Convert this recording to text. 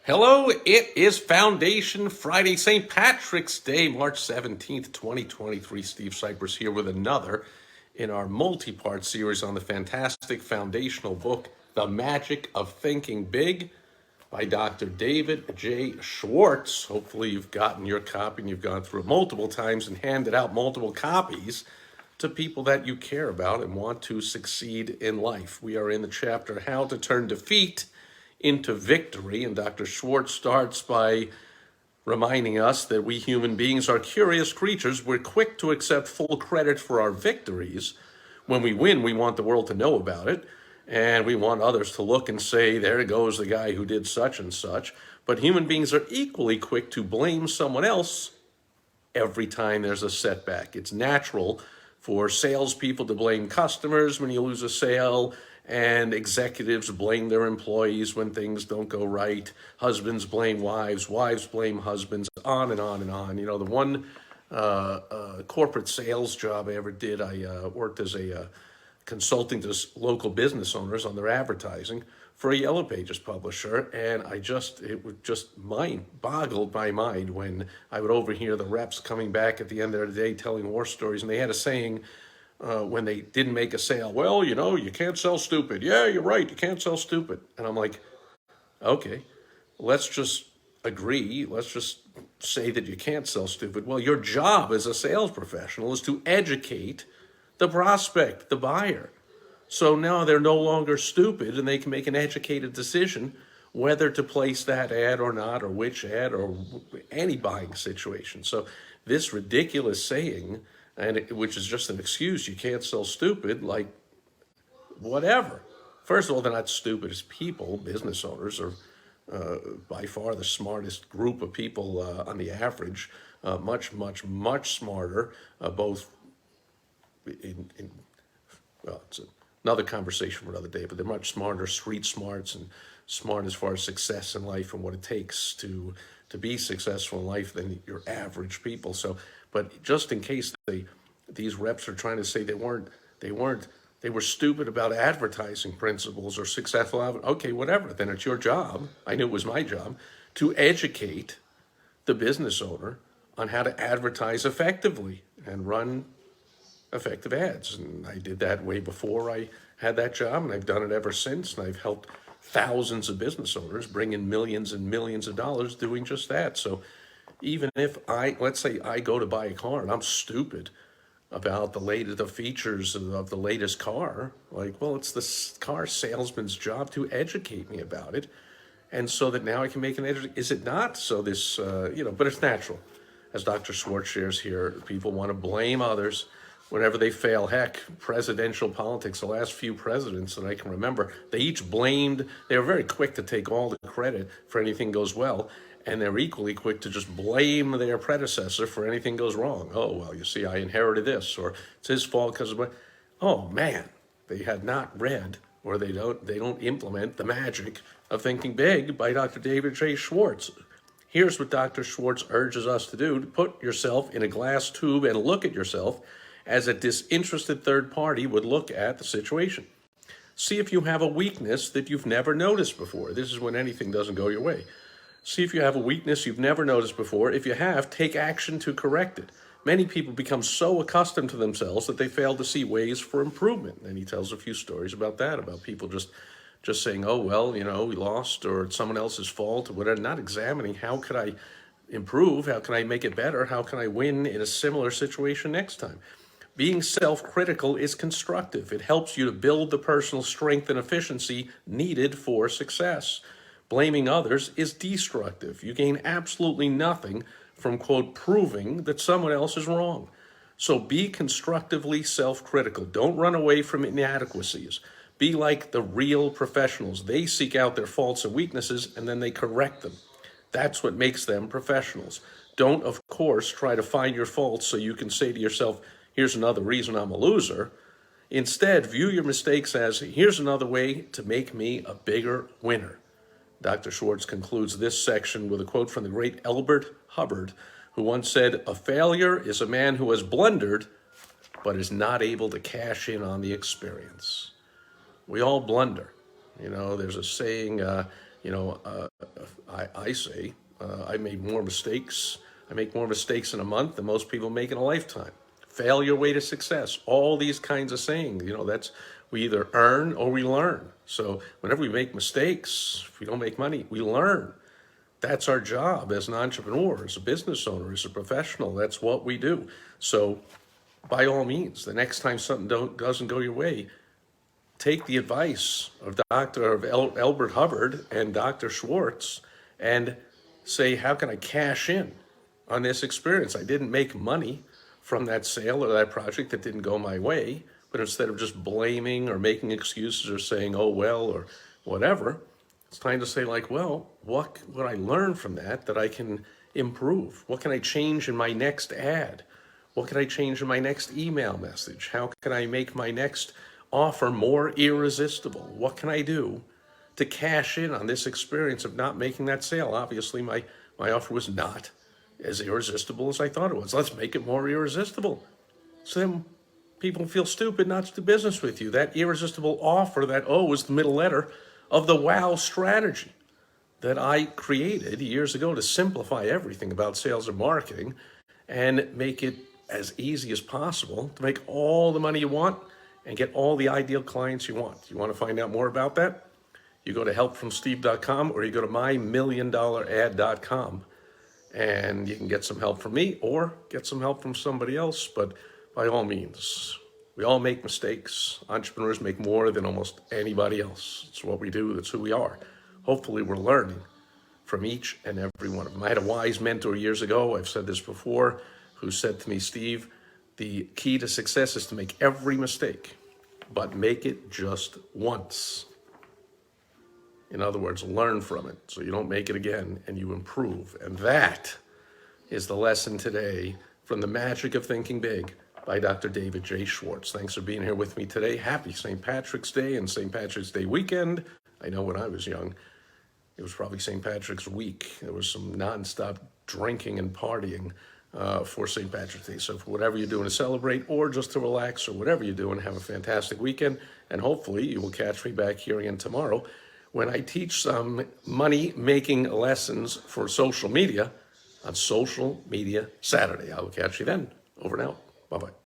Hello, it is Foundation Friday, St. Patrick's Day, March 17th, 2023. Steve Sipress here with another in our multi-part series on the fantastic foundational book, The Magic of Thinking Big by Dr. David J. Schwartz. Hopefully you've gotten your copy and you've gone through it multiple times and handed out multiple copies to people that you care about and want to succeed in life. We are in the chapter, How to Turn Defeat into Victory, and Dr. Schwartz starts by reminding us that we human beings are curious creatures. We're quick to accept full credit for our victories. When we win, we want the world to know about it, and we want others to look and say, there goes the guy who did such and such. But human beings are equally quick to blame someone else every time there's a setback. It's natural for salespeople to blame customers when you lose a sale, and executives blame their employees when things don't go right. Husbands blame wives, wives blame husbands, on and on and on. You know, the one corporate sales job I ever did, I worked as a consulting to local business owners on their advertising for a Yellow Pages publisher, and it would just boggled my mind when I would overhear the reps coming back at the end of the day telling war stories, and they had a saying, when they didn't make a sale, well, you know, you can't sell stupid. Yeah, you're right, you can't sell stupid. And I'm like, okay, let's just agree. Let's just say that you can't sell stupid. Well, your job as a sales professional is to educate the prospect, the buyer. So now they're no longer stupid and they can make an educated decision whether to place that ad or not, or which ad, or any buying situation. So this ridiculous saying, which is just an excuse, you can't sell stupid, like whatever. First of all, they're not stupid as people. Business owners are by far the smartest group of people on the average, much, much, much smarter, both well, it's another conversation for another day, but they're much smarter, street smarts, and smart as far as success in life and what it takes to be successful in life than your average people. So, but just in case these reps are trying to say they were stupid about advertising principles or successful, okay, whatever, then it's your job. I knew it was my job to educate the business owner on how to advertise effectively and run effective ads. And I did that way before I had that job, and I've done it ever since, and I've helped thousands of business owners bring in millions and millions of dollars doing just that. So even if let's say I go to buy a car and I'm stupid about the features of the latest car, like, well, it's the car salesman's job to educate me about it, and so that now I can make an education. Is it not? So this, but it's natural. As Dr. Schwartz shares here, people want to blame others whenever they fail. Heck, presidential politics, the last few presidents that I can remember, they were very quick to take all the credit for anything goes well, and they're equally quick to just blame their predecessor for anything goes wrong. Oh, well, you see, I inherited this, or it's his fault because of oh man, they had not read, or they don't implement The Magic of Thinking Big by Dr. David J. Schwartz. Here's what Dr. Schwartz urges us to do: to put yourself in a glass tube and look at yourself as a disinterested third party would look at the situation. See if you have a weakness that you've never noticed before. This is when anything doesn't go your way. See if you have a weakness you've never noticed before. If you have, take action to correct it. Many people become so accustomed to themselves that they fail to see ways for improvement. And he tells a few stories about that, about people just saying, oh, well, you know, we lost, or it's someone else's fault, or whatever, not examining how could I improve, how can I make it better, how can I win in a similar situation next time. Being self-critical is constructive. It helps you to build the personal strength and efficiency needed for success. Blaming others is destructive. You gain absolutely nothing from, quote, proving that someone else is wrong. So be constructively self-critical. Don't run away from inadequacies. Be like the real professionals. They seek out their faults and weaknesses, and then they correct them. That's what makes them professionals. Don't, of course, try to find your faults so you can say to yourself, here's another reason I'm a loser. Instead, view your mistakes as, here's another way to make me a bigger winner. Dr. Schwartz concludes this section with a quote from the great Elbert Hubbard, who once said, a failure is a man who has blundered, but is not able to cash in on the experience. We all blunder. You know, there's a saying, I I say I made more mistakes. I make more mistakes in a month than most people make in a lifetime. Fail your way to success. All these kinds of sayings, that's we either earn or we learn. So whenever we make mistakes, if we don't make money, we learn. That's our job as an entrepreneur, as a business owner, as a professional. That's what we do. So by all means, the next time something doesn't go your way, take the advice of Albert Hubbard and Dr. Schwartz and say, how can I cash in on this experience? I didn't make money from that sale or that project that didn't go my way, but instead of just blaming or making excuses or saying, oh, well, or whatever, it's time to say, like, well, what would I learn from that I can improve? What can I change in my next ad? What can I change in my next email message? How can I make my next offer more irresistible? What can I do to cash in on this experience of not making that sale? Obviously, my offer was not as irresistible as I thought it was. Let's make it more irresistible. So then people feel stupid not to do business with you. That irresistible offer, that O is the middle letter of the WOW strategy that I created years ago to simplify everything about sales and marketing and make it as easy as possible to make all the money you want and get all the ideal clients you want. You want to find out more about that? You go to helpfromsteve.com or you go to mymilliondollarad.com and you can get some help from me or get some help from somebody else. But by all means, we all make mistakes. Entrepreneurs make more than almost anybody else. It's what we do. That's who we are. Hopefully we're learning from each and every one of them. I had a wise mentor years ago, I've said this before, who said to me, Steve, the key to success is to make every mistake, but make it just once. In other words, learn from it so you don't make it again and you improve. And that is the lesson today from The Magic of Thinking Big by Dr. David J. Schwartz. Thanks for being here with me today. Happy St. Patrick's Day and St. Patrick's Day weekend. I know when I was young, it was probably St. Patrick's week. There was some nonstop drinking and partying for St. Patrick's Day. So for whatever you're doing to celebrate or just to relax or whatever you're doing, have a fantastic weekend. And hopefully you will catch me back here again tomorrow when I teach some money-making lessons for social media on Social Media Saturday. I will catch you then. Over and out. Bye-bye.